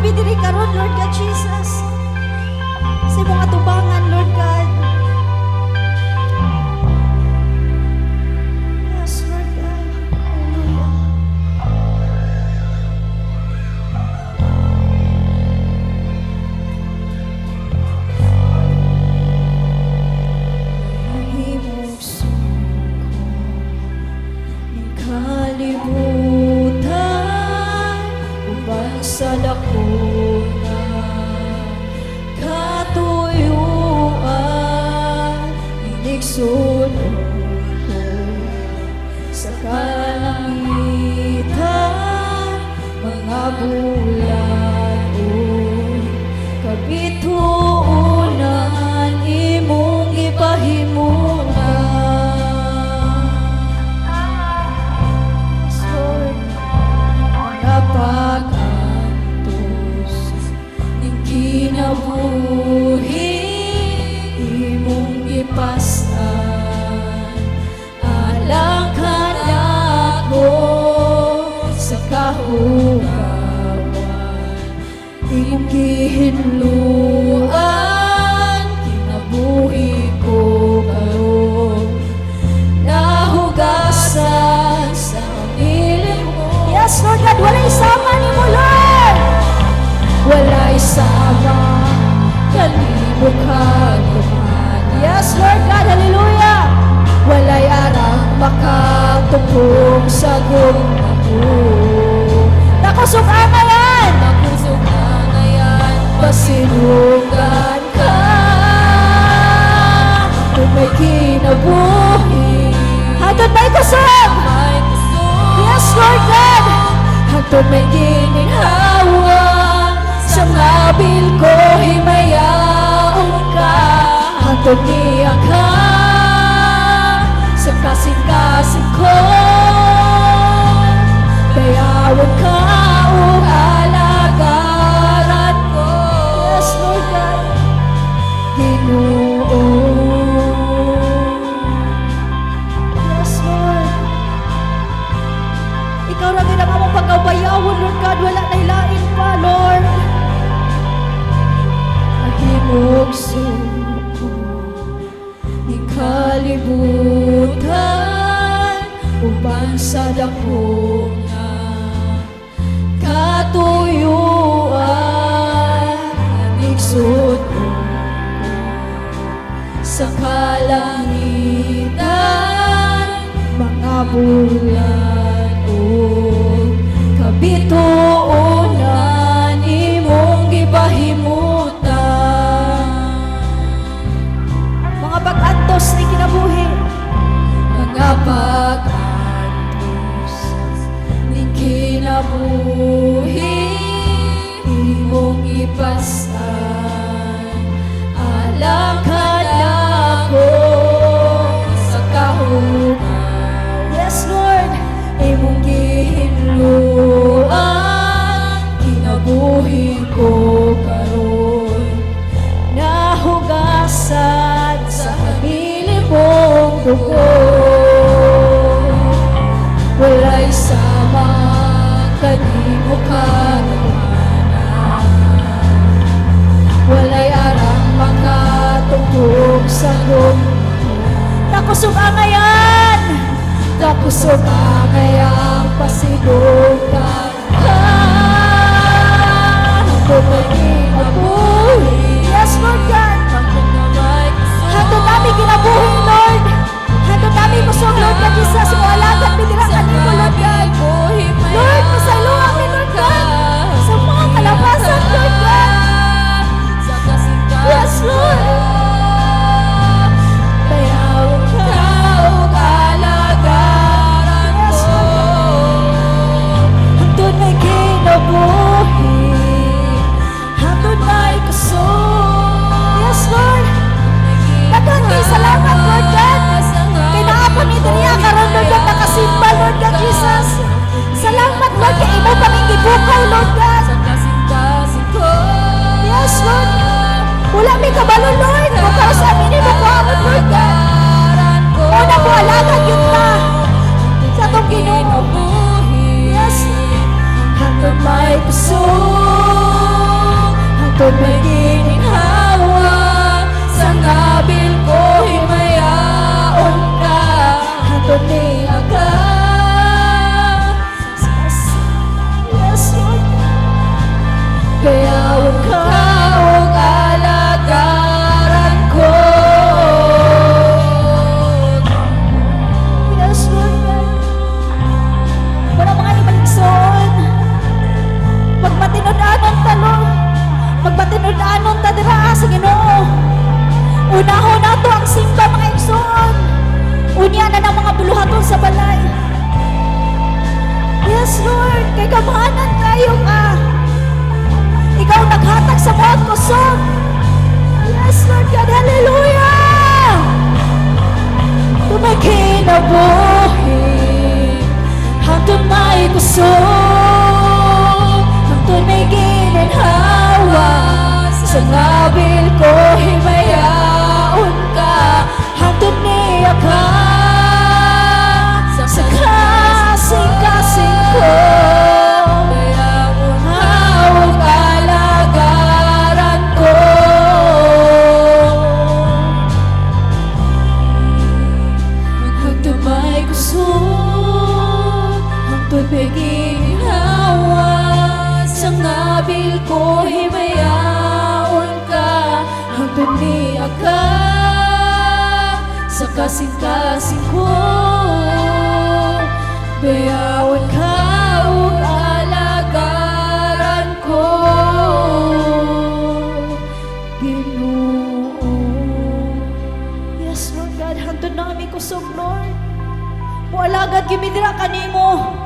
kami diri karon, Lord God Jesus. Sa mga tubangan, Lord God. Yes, Lord God. Hallelujah. Himog suko, kalibutan, uban sa dakuna, katuyuan, inigsunod ko sa kalangitan, mga bulan o kabituunan, imong ipahimunan. Lord, mga pag-antos ng kinabuhi, imong ipasan, alang ka na ako sa kahugawan, imong gihinluan, kinabuhi ko karon, nahugasan sa piling mo. Yes, Lord God, walay sama ni mo, Lord. Walay sama, kanimo kaguman. Yes, Lord God, hallelujah. Walay arang makatupong sa gumapo. Nakusog angayan, pasinungan ka. Kung may kinabuhi, hanggang may kusog. Yes, Lord God, hanggang may gininhawa, sa mabil ko himayaon ka, hanggang niya ka, sa kasing-kasing ko, bayawan ka o alagaran ko. Yes, Lord God, Ginoo. Yes, Lord. Ikaw ra gid ang among pagkabayawon, Lord God, wala nay lain pa, Lord. Mahimog suko, ikalibutan, uban sa dakuna, katuyuan, namigsod ko sa kalangitan, mga bulan o kabituunan, imong gipahimutan. Mga pag-antos ni kinabuhi, mga pag-antos ni kinabuhi, imong ipasan, alang ka na ako sa kahugawan. Yes, Lord, imong gihinluan, kinabuhi ko karon, nahugasan sa habilin mong dugo. Walay sama, kanimo kagumanan, walay arang makatungkog sa gumapo. Nakusog angayan, nakusog angayang pasinugan ka, hanggang may kinabuhi. Yes, Lord God, hanggang namin kinabuhi, Lord. Hanggang namin kusog, Lord God Jesus, mo alagat, bidirakan mo, Lord God. Lord, masaluhan mi, Lord God, sa mga kalabasan, Lord God. Yes, Lord. Bayaw ka o kalagaran ko, hanggang may kinabuhi, hanggang may kusog. Yes, Lord. Daghang kay salamat, Lord God. hangtod may gininhawa sa ngabil ko himayaon ka hangtod niya ka. Yes, Lord. Bayawon ka og alagaran ko. Yes, Lord God. Wala mga imaligson. Magmatinud-anon talong. Magmatinud-anon ta dira sa Ginoo. Unahon nato ang simba mga igsoon. Unya na ng mga buluhaton sa balay. Yes, Lord. Kay kamahanan kayo ka. Ikaw naghatag sa bawat kusog. Yes, Lord God. Hallelujah! Tumagkinabuhi hangtod may kusog, hangtod may gininhawa sa ngabil ko himayaon ka hangtod niya ka sa kasing-kasing ko. Bayawon hawag alagaran ko. Hangtod may kusog, hangtod may gininhawa sa ngabil ko himayaon ka hangtod niya ka sa kasing-kasing ko. Bayawon ka ug alagaran ko, Ginoo. Yes, Lord God, hangtod na kami kusog, Lord. Mualagad gimidira kanimo.